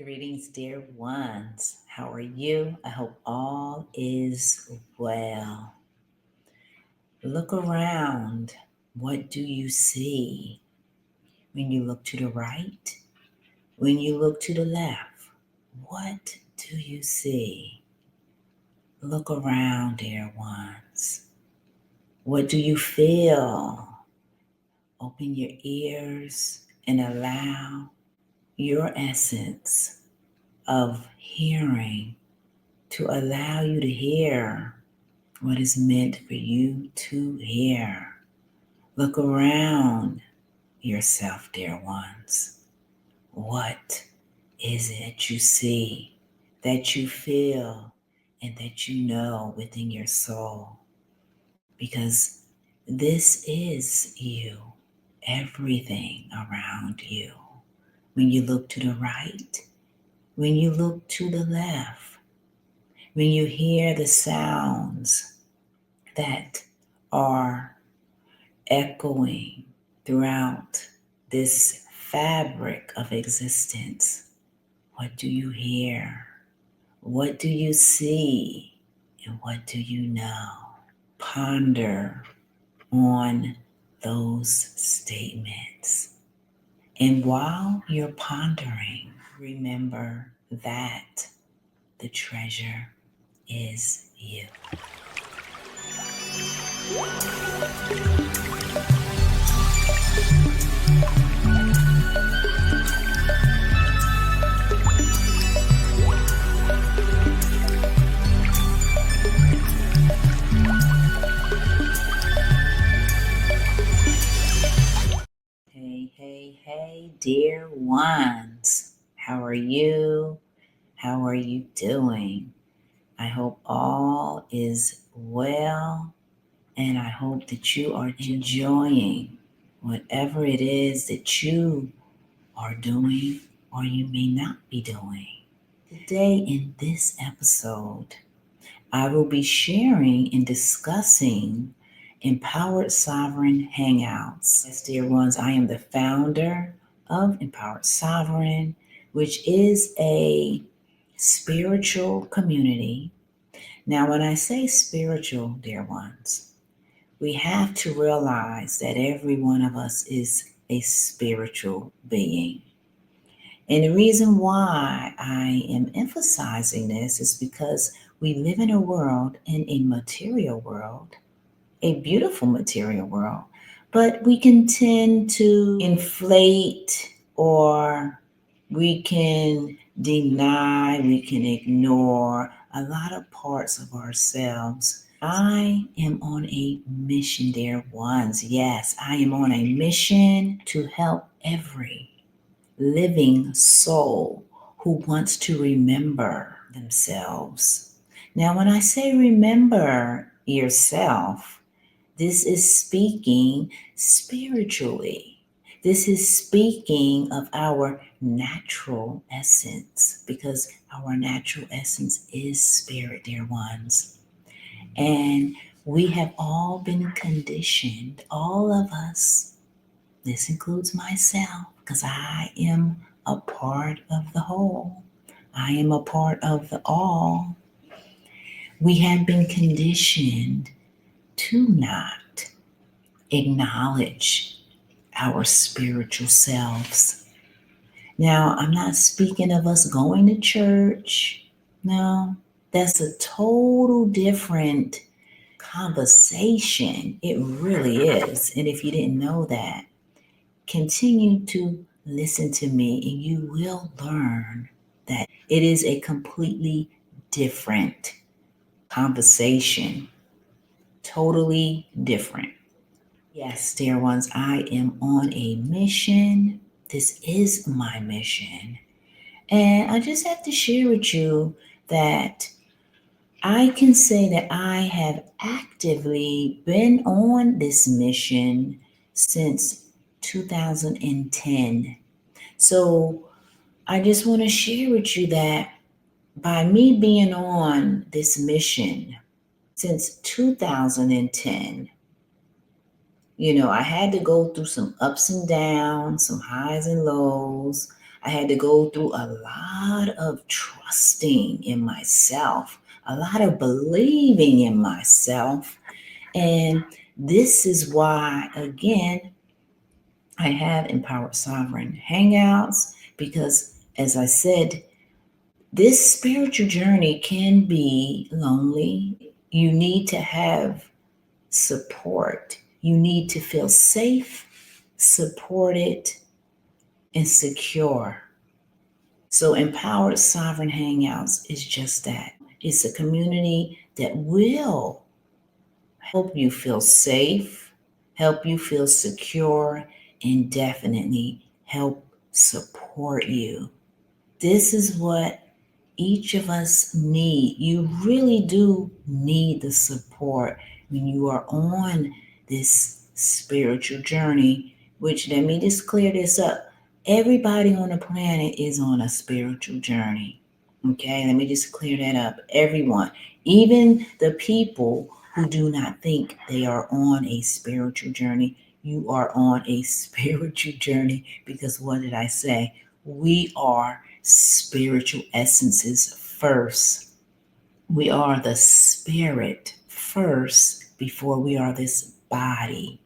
Greetings, dear ones. How are you? I hope all is well. Look around. What do you see when you look to the right? When you look to the left? What do you see? Look around, dear ones. What do you feel? Open your ears and allow your essence of hearing to allow you to hear what is meant for you to hear. Look around yourself, dear ones. What is it you see, that you feel, and that you know within your soul? Because this is you, everything around you. When you look to the right, when you look to the left, when you hear the sounds that are echoing throughout this fabric of existence, what do you hear? What do you see? And what do you know? Ponder on those statements. And while you're pondering, remember that the treasure is you. Hey, dear ones. How are you? How are you doing? I hope all is well, and I hope that you are enjoying whatever it is that you are doing or you may not be doing. Today, in this episode, I will be sharing and discussing Empowered Sovereign Hangouts. Yes, dear ones, I am the founder of Empowered Sovereign, which is a spiritual community. Now, when I say spiritual, dear ones, we have to realize that every one of us is a spiritual being. And the reason why I am emphasizing this is because we live in a world, in a material world, a beautiful material world, but we can tend to inflate, or we can deny, we can ignore a lot of parts of ourselves. I am on a mission, dear ones. Yes, I am on a mission to help every living soul who wants to remember themselves. Now, when I say remember yourself, this is speaking spiritually. This is speaking of our natural essence, because our natural essence is spirit, dear ones. And we have all been conditioned, all of us. This includes myself, because I am a part of the whole. I am a part of the all. We have been conditioned to not acknowledge our spiritual selves. Now, I'm not speaking of us going to church. No, that's a total different conversation. It really is. And if you didn't know that, continue to listen to me and you will learn that it is a completely different conversation. Totally different. Yes, dear ones, I am on a mission. This is my mission. And I just have to share with you that I can say that I have actively been on this mission since 2010. So I just want to share with you that by me being on this mission since 2010, I had to go through some ups and downs, some highs and lows. I had to go through a lot of trusting in myself, a lot of believing in myself. And this is why, again, I have Empowered Sovereign Hangouts because, as I said, this spiritual journey can be lonely. You need to have support. You need to feel safe, supported, and secure. So, Empowered Sovereign Hangouts is just that. It's a community that will help you feel safe, help you feel secure, and definitely help support you. This is what each of us need. You really do need the support when you are on this spiritual journey, which let me just clear this up. Everybody on the planet is on a spiritual journey. Okay, let me just clear that up. Everyone, even the people who do not think they are on a spiritual journey, you are on a spiritual journey because what did I say? We are spiritual essences first. We are the spirit first before we are this body.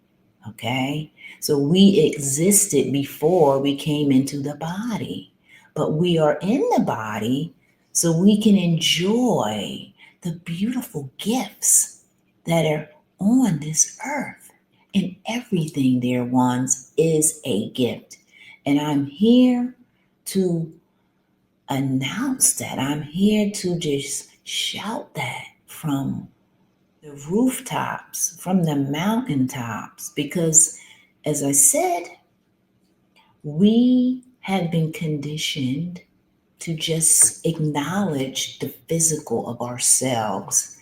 Okay? So we existed before we came into the body, but we are in the body so we can enjoy the beautiful gifts that are on this earth. And everything, dear ones, is a gift. And I'm here to announce that. I'm here to just shout that from the rooftops, from the mountaintops, because as I said, we have been conditioned to just acknowledge the physical of ourselves.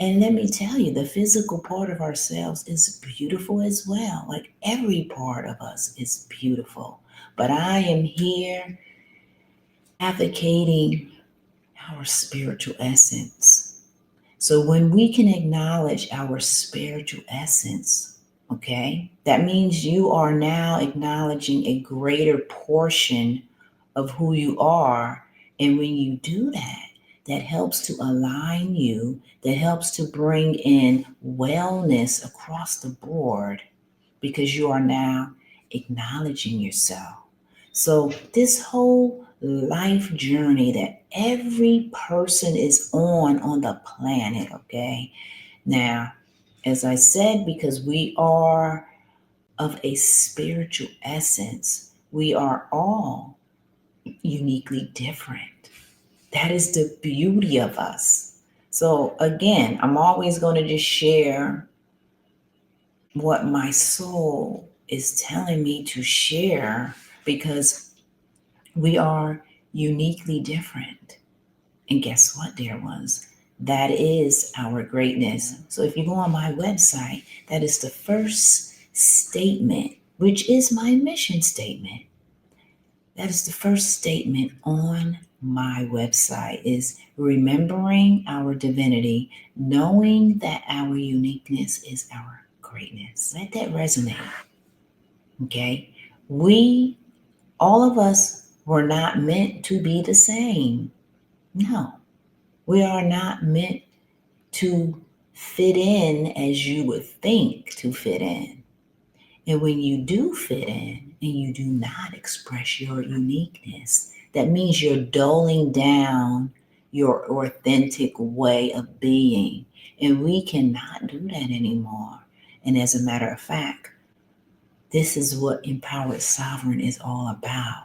And let me tell you, the physical part of ourselves is beautiful as well. Like every part of us is beautiful. But I am here advocating our spiritual essence. So when we can acknowledge our spiritual essence, okay, that means you are now acknowledging a greater portion of who you are. And when you do that, that helps to align you, that helps to bring in wellness across the board because you are now acknowledging yourself. So, this whole life journey that every person is on the planet, okay? Now, as I said, because we are of a spiritual essence, we are all uniquely different. That is the beauty of us. So, again, I'm always going to just share what my soul is telling me to share because we are uniquely different. And guess what, dear ones? That is our greatness. So if you go on my website, that is the first statement, which is my mission statement. That is the first statement on my website is remembering our divinity, knowing that our uniqueness is our greatness. Let that resonate. Okay? We, all of us, were not meant to be the same. No, we are not meant to fit in as you would think to fit in. And when you do fit in and you do not express your uniqueness, that means you're doling down your authentic way of being. And we cannot do that anymore. And as a matter of fact, this is what Empowered Sovereign is all about.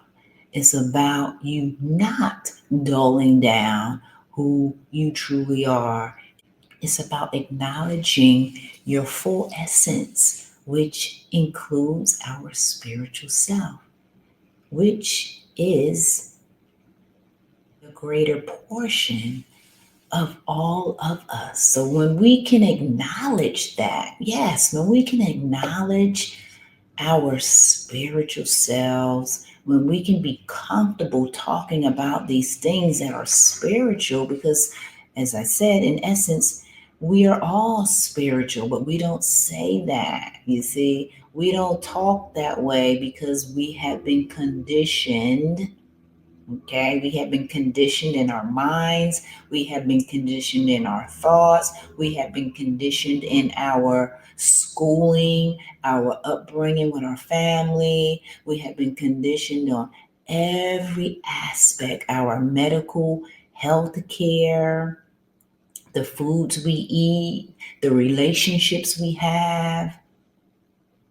It's about you not doling down who you truly are. It's about acknowledging your full essence, which includes our spiritual self, which is the greater portion of all of us. So when we can acknowledge that, yes, when we can acknowledge our spiritual selves, when we can be comfortable talking about these things that are spiritual, because as I said, in essence, we are all spiritual, but we don't say that. You see, we don't talk that way because we have been conditioned Okay, we have been conditioned in our minds, we have been conditioned in our thoughts, we have been conditioned in our schooling, our upbringing with our family, we have been conditioned on every aspect, our medical health care, the foods we eat, the relationships we have,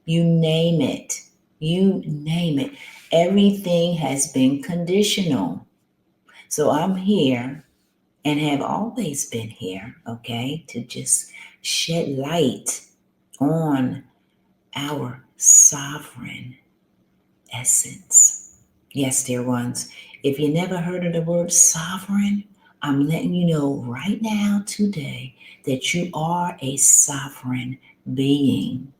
you name it. You name it. Everything has been conditional. So I'm here and have always been here, okay, to just shed light on our sovereign essence. Yes, dear ones, if you never heard of the word sovereign, I'm letting you know right now, today, that you are a sovereign being.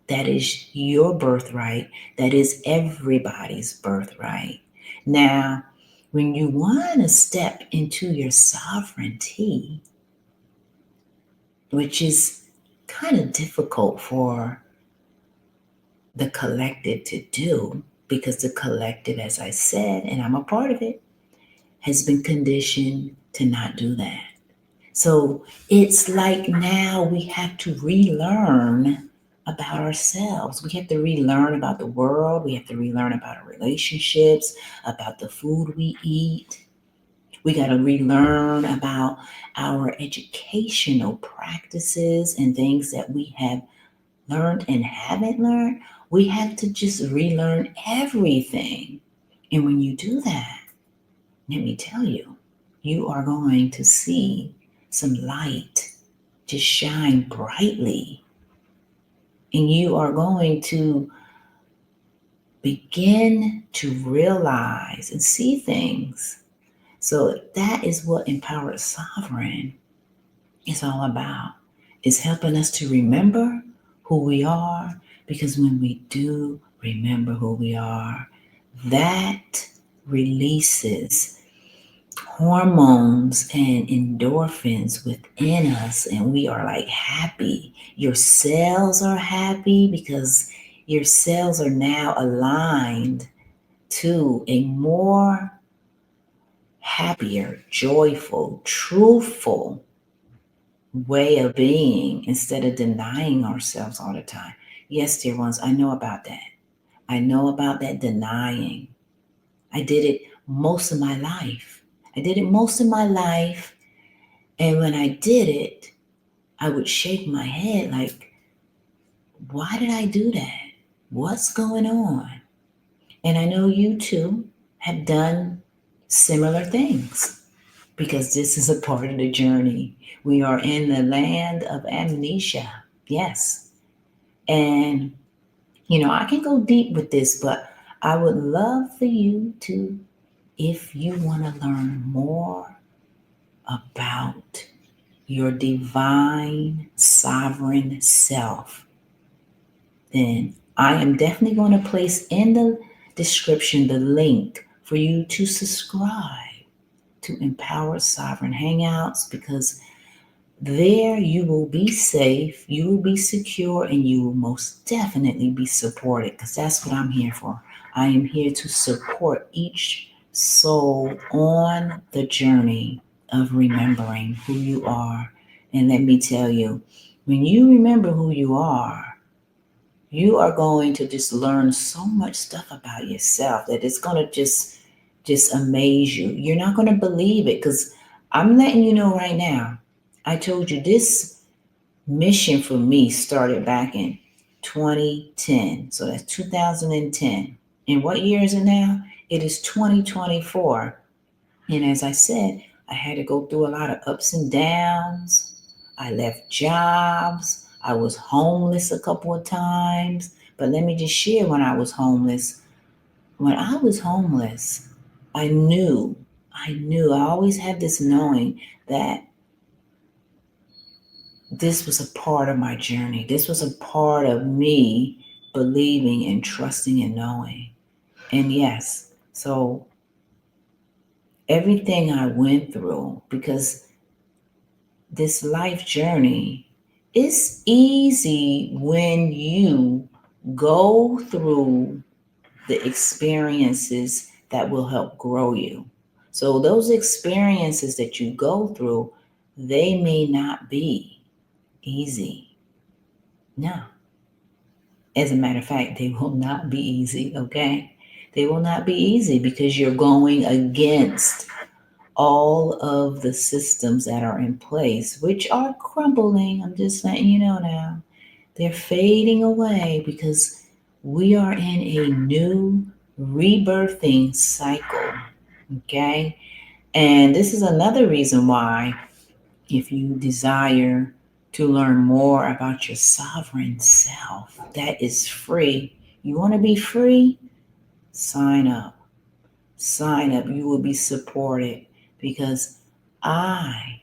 That is your birthright. That is everybody's birthright. Now, when you want to step into your sovereignty, which is kind of difficult for the collective to do, because the collective, as I said, and I'm a part of it, has been conditioned to not do that. So it's like now we have to relearn about ourselves. We have to relearn about the world. We have to relearn about our relationships, about the food we eat. We got to relearn about our educational practices and things that we have learned and haven't learned. We have to just relearn everything. And when you do that, let me tell you, you are going to see some light just shine brightly. And you are going to begin to realize and see things. So that is what Empowered Sovereign is all about. It's helping us to remember who we are, because when we do remember who we are, that releases hormones and endorphins within us, and we are like happy. Your cells are happy because your cells are now aligned to a more happier, joyful, truthful way of being, instead of denying ourselves all the time. Yes, dear ones, I know about that. I know about that denying. I did it most of my life. I did it most of my life. And when I did it, I would shake my head like, why did I do that? What's going on? And I know you too have done similar things, because this is a part of the journey. We are in the land of amnesia. Yes. And, I can go deep with this, but I would love for you to, if you want to learn more about your divine sovereign self, then I am definitely going to place in the description the link for you to subscribe to Empower Sovereign Hangouts, because there you will be safe, you will be secure, and you will most definitely be supported, because that's what I'm here for. I am here to support each soul on the journey of remembering who you are. And let me tell you, when you remember who you are going to just learn so much stuff about yourself that it's going to just amaze you. You're not going to believe it, because I'm letting you know right now. I told you this mission for me started back in 2010. So that's 2010. And what year is it now? It is 2024. And as I said, I had to go through a lot of ups and downs. I left jobs. I was homeless a couple of times. But let me just share when I was homeless. When I was homeless, I always had this knowing that this was a part of my journey. This was a part of me believing and trusting and knowing. And yes, so everything I went through, because this life journey is easy when you go through the experiences that will help grow you. So those experiences that you go through, they may not be easy. No. As a matter of fact, they will not be easy, okay? They will not be easy because you're going against all of the systems that are in place, which are crumbling. I'm just letting you know now. They're fading away because we are in a new rebirthing cycle, okay? And this is another reason why, if you desire to learn more about your sovereign self that is free, you want to be free? Sign up. Sign up. You will be supported because I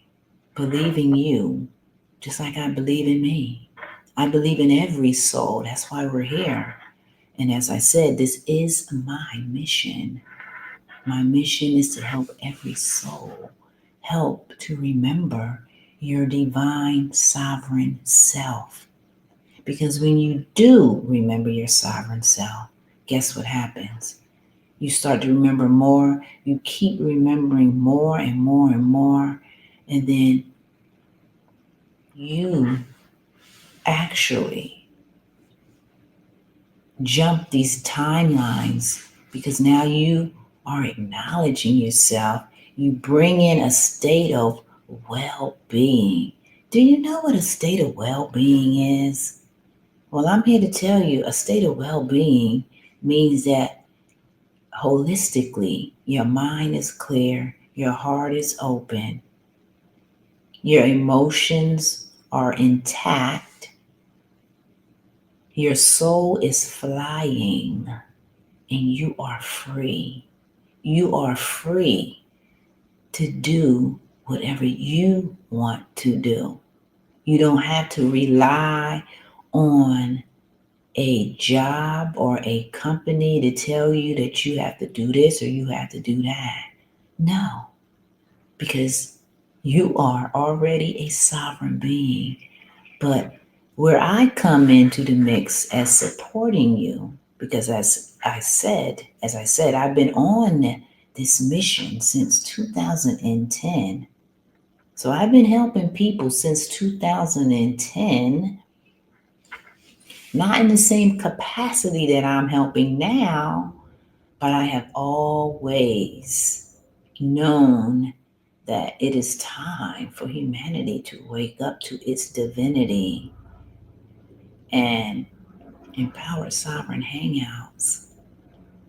believe in you just like I believe in me. I believe in every soul. That's why we're here. And as I said, this is my mission. My mission is to help every soul, help to remember your divine sovereign self. Because when you do remember your sovereign self, guess what happens? You start to remember more. You keep remembering more and more and more. And then you actually jump these timelines because now you are acknowledging yourself. You bring in a state of well being. Do you know what a state of well being is? Well, I'm here to tell you a state of well being means that holistically, your mind is clear, your heart is open, your emotions are intact, your soul is flying, and you are free. You are free to do whatever you want to do. You don't have to rely on a job or a company to tell you that you have to do this or you have to do that. No, because you are already a sovereign being. But where I come into the mix as supporting you, because as I said, I've been on this mission since 2010. So I've been helping people since 2010, not in the same capacity that I'm helping now, but I have always known that it is time for humanity to wake up to its divinity. And Empower Sovereign Hangouts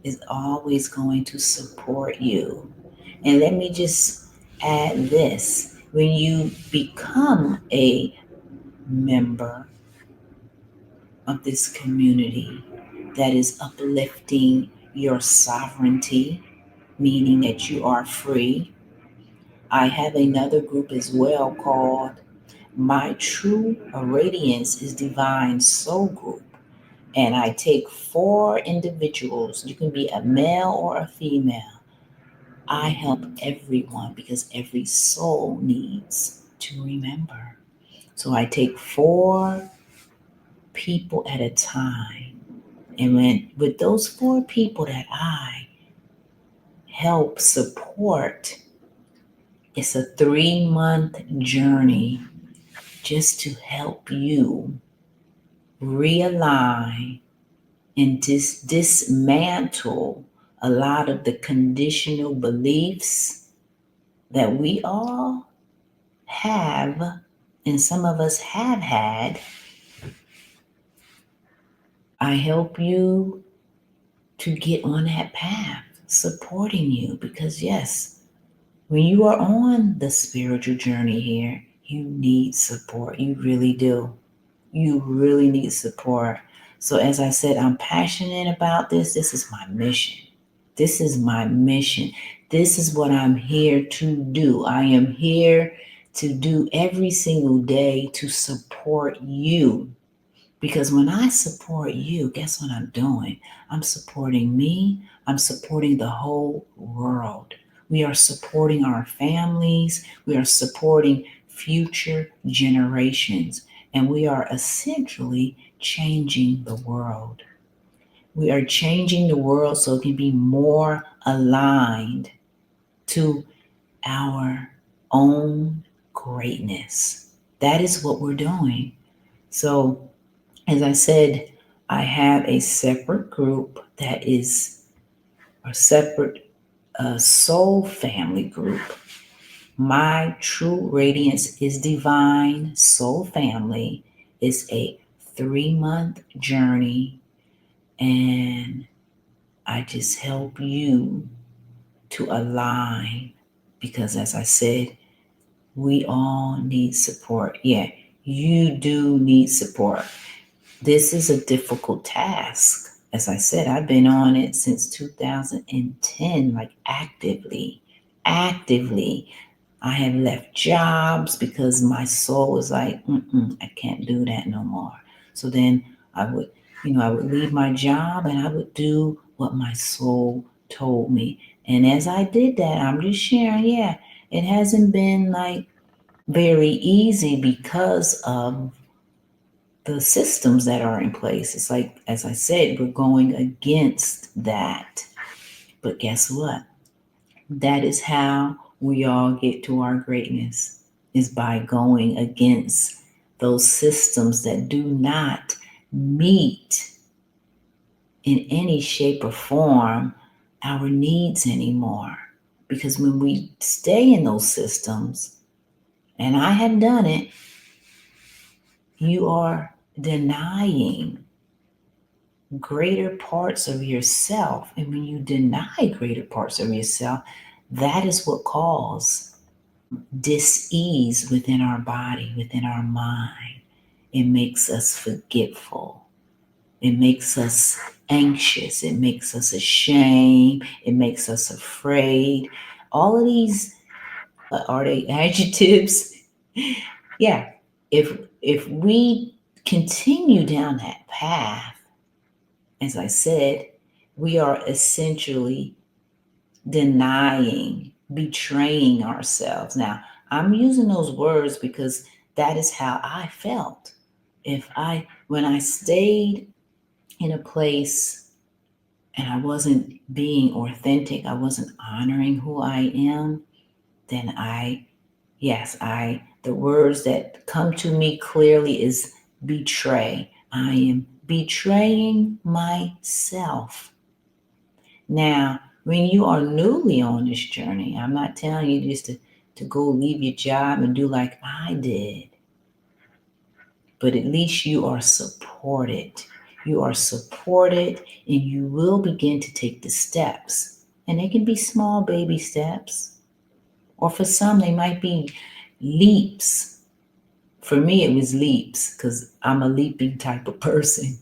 is always going to support you. And let me just add this: when you become a member of this community that is uplifting your sovereignty, meaning that you are free, I have another group as well called My True Radiance is Divine Soul Group. And I take 4 individuals. You can be a male or a female. I help everyone because every soul needs to remember. So I take 4 people at a time. And with those 4 people that I help support, it's a 3-month journey just to help you realign and dismantle a lot of the conditional beliefs that we all have, and some of us have had. I help you to get on that path, supporting you, because yes, when you are on the spiritual journey here, you need support. You really do. You really need support. So as I said, I'm passionate about this. This is my mission. This is my mission. This is what I'm here to do. I am here to do every single day to support you. Because when I support you, guess what I'm doing? I'm supporting me. I'm supporting the whole world. We are supporting our families. We are supporting future generations. And we are essentially changing the world. We are changing the world so it can be more aligned to our own greatness. That is what we're doing. So, as I said, I have a separate group that is a separate soul family group. My True Radiance is Divine Soul Family is a 3-month journey, and I just help you to align because, as I said, we all need support. Yeah, you do need support. This is a difficult task. As I said, I've been on it since 2010, like actively. I have left jobs because my soul was like, I can't do that no more. So then I would, I would leave my job and I would do what my soul told me. And as I did that, I'm just sharing, yeah, it hasn't been like very easy because of the systems that are in place. It's like, as I said, we're going against that. But guess what? That is how we all get to our greatness, is by going against those systems that do not meet in any shape or form our needs anymore. Because when we stay in those systems, and I have done it, you are denying greater parts of yourself. And when you deny greater parts of yourself, that is what causes dis-ease within our body, within our mind. It makes us forgetful. It makes us anxious. It makes us ashamed. It makes us afraid. All of these are they adjectives? Yeah. If we continue down that path, as I said, we are essentially denying, betraying ourselves. Now, I'm using those words because that is how I felt. When I stayed in a place and I wasn't being authentic, I wasn't honoring who I am, then the words that come to me clearly is betray. I am betraying myself. Now, when you are newly on this journey, I'm not telling you just to go leave your job and do like I did, but at least you are supported. You are supported and you will begin to take the steps. And they can be small baby steps, or for some, they might be leaps. For me, it was leaps because I'm a leaping type of person.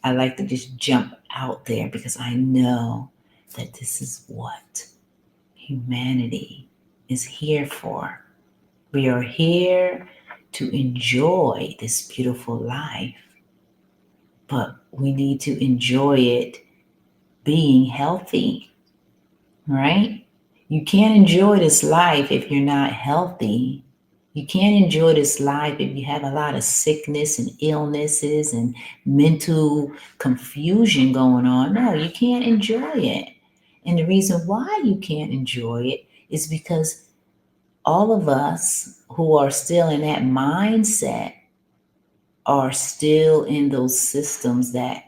I like to just jump out there because I know that this is what humanity is here for. We are here to enjoy this beautiful life, but we need to enjoy it being healthy, right? You can't enjoy this life if you're not healthy. You can't enjoy this life if you have a lot of sickness and illnesses and mental confusion going on. No, you can't enjoy it. And the reason why you can't enjoy it is because all of us who are still in that mindset are still in those systems that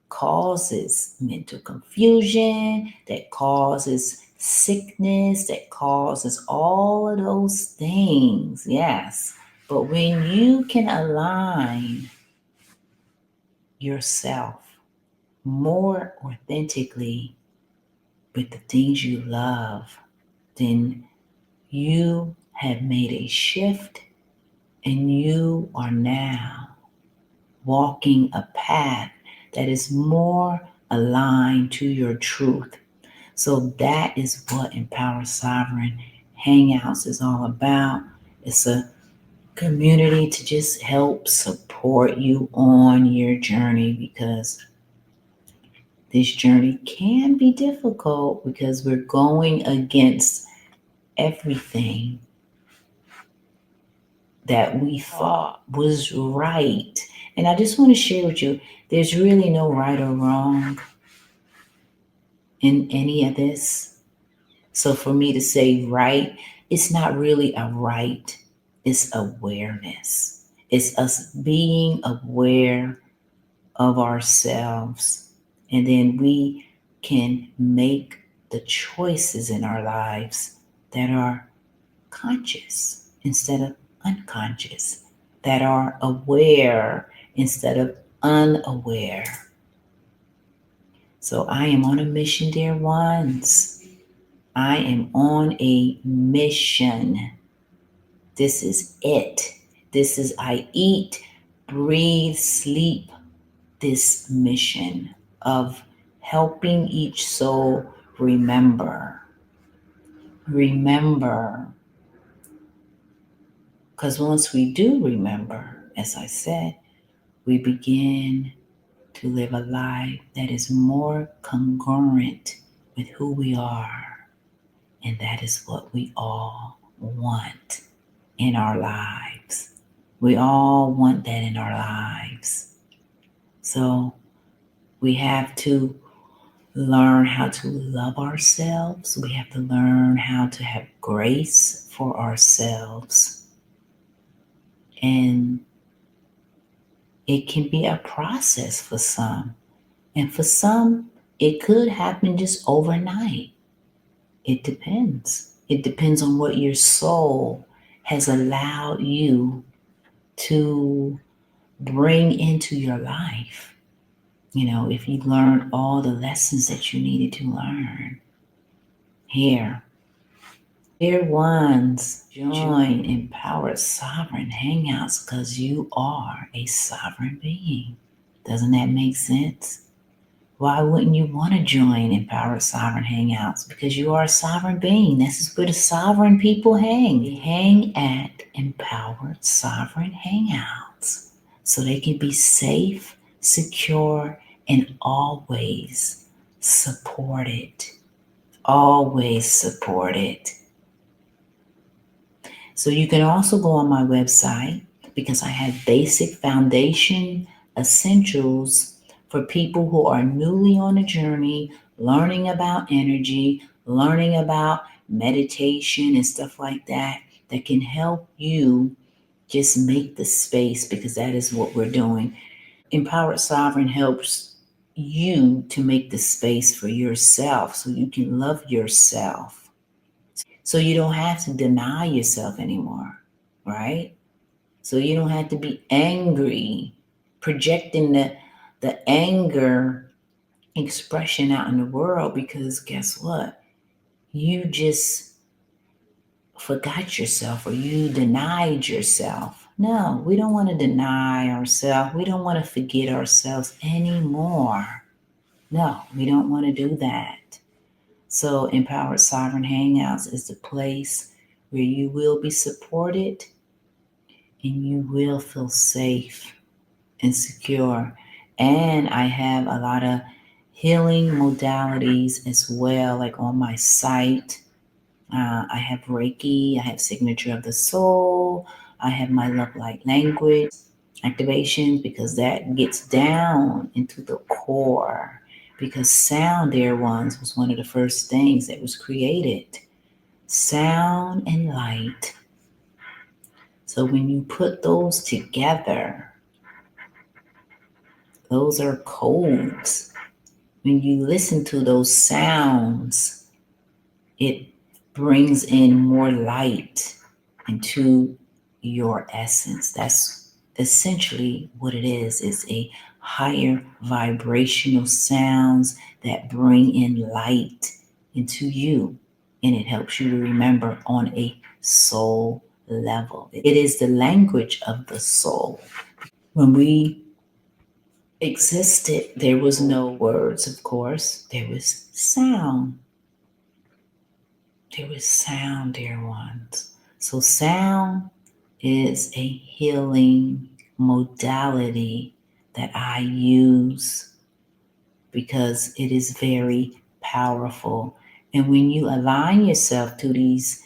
causes mental confusion, that causes sickness, that causes all of those things. Yes. But when you can align yourself more authentically with the things you love, then you have made a shift and you are now walking a path that is more aligned to your truth. So that is what Empower Sovereign Hangouts is all about. It's a community to just help support you on your journey, because this journey can be difficult because we're going against everything that we thought was right. And I just want to share with you, there's really no right or wrong in any of this. So for me to say right, it's not really a right, it's awareness. It's us being aware of ourselves. And then we can make the choices in our lives that are conscious instead of unconscious, that are aware instead of unaware. So I am on a mission, dear ones. I am on a mission. This is it. This is I eat, breathe, sleep this mission of helping each soul remember. Remember. Because once we do remember, as I said, we begin to live a life that is more congruent with who we are. And that is what we all want in our lives. We all want that in our lives. So we have to learn how to love ourselves. We have to learn how to have grace for ourselves. And it can be a process for some. And for some, it could happen just overnight. It depends. It depends on what your soul has allowed you to bring into your life. If you learned all the lessons that you needed to learn here. Dear ones, join Empowered Sovereign Hangouts because you are a sovereign being. Doesn't that make sense? Why wouldn't you want to join Empowered Sovereign Hangouts? Because you are a sovereign being. This is where the sovereign people hang. They hang at Empowered Sovereign Hangouts so they can be safe, secure, and always supported. Always supported. So you can also go on my website because I have basic foundation essentials for people who are newly on a journey, learning about energy, learning about meditation and stuff like that, that can help you just make the space, because that is what we're doing. Empowered Sovereign helps you to make the space for yourself so you can love yourself. So you don't have to deny yourself anymore, right? So you don't have to be angry, projecting the anger expression out in the world, because guess what? You just forgot yourself or you denied yourself. No, we don't want to deny ourselves. We don't want to forget ourselves anymore. No, we don't want to do that. So Empowered Sovereign Hangouts is the place where you will be supported and you will feel safe and secure. And I have a lot of healing modalities as well, like on my site. I have Reiki, I have Signature of the Soul, I have my love light language activation, because that gets down into the core. Because sound, dear ones, was one of the first things that was created. Sound and light. So when you put those together, those are codes. When you listen to those sounds, it brings in more light into your essence. That's essentially what it is. It's a higher vibrational sounds that bring in light into you, and it helps you to remember on a soul level. It is the language of the soul. When we existed, there was no words, of course. There was sound. There was sound, dear ones. So sound is a healing modality that I use because it is very powerful. And when you align yourself to these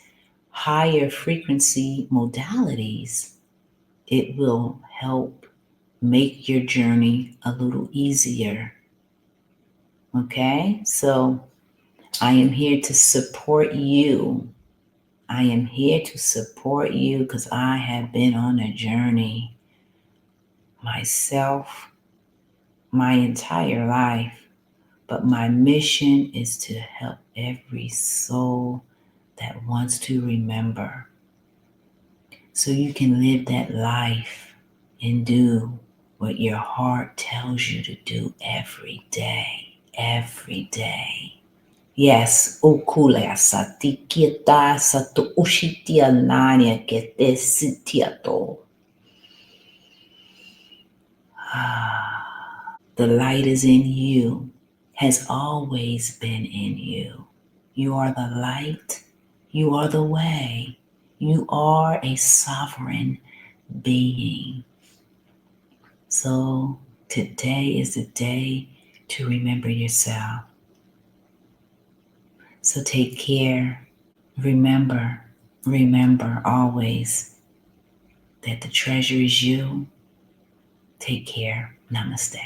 higher frequency modalities, it will help make your journey a little easier. Okay? So I am here to support you. I am here to support you because I have been on a journey myself my entire life. But my mission is to help every soul that wants to remember so you can live that life and do what your heart tells you to do every day. Every day. Yes, ukule sati kita satu ushitia nania kete sitiato. The light is in you, has always been in you. You are the light. You are the way. You are a sovereign being. So today is the day to remember yourself. So take care. Remember always that the treasure is you. Take care. Namaste.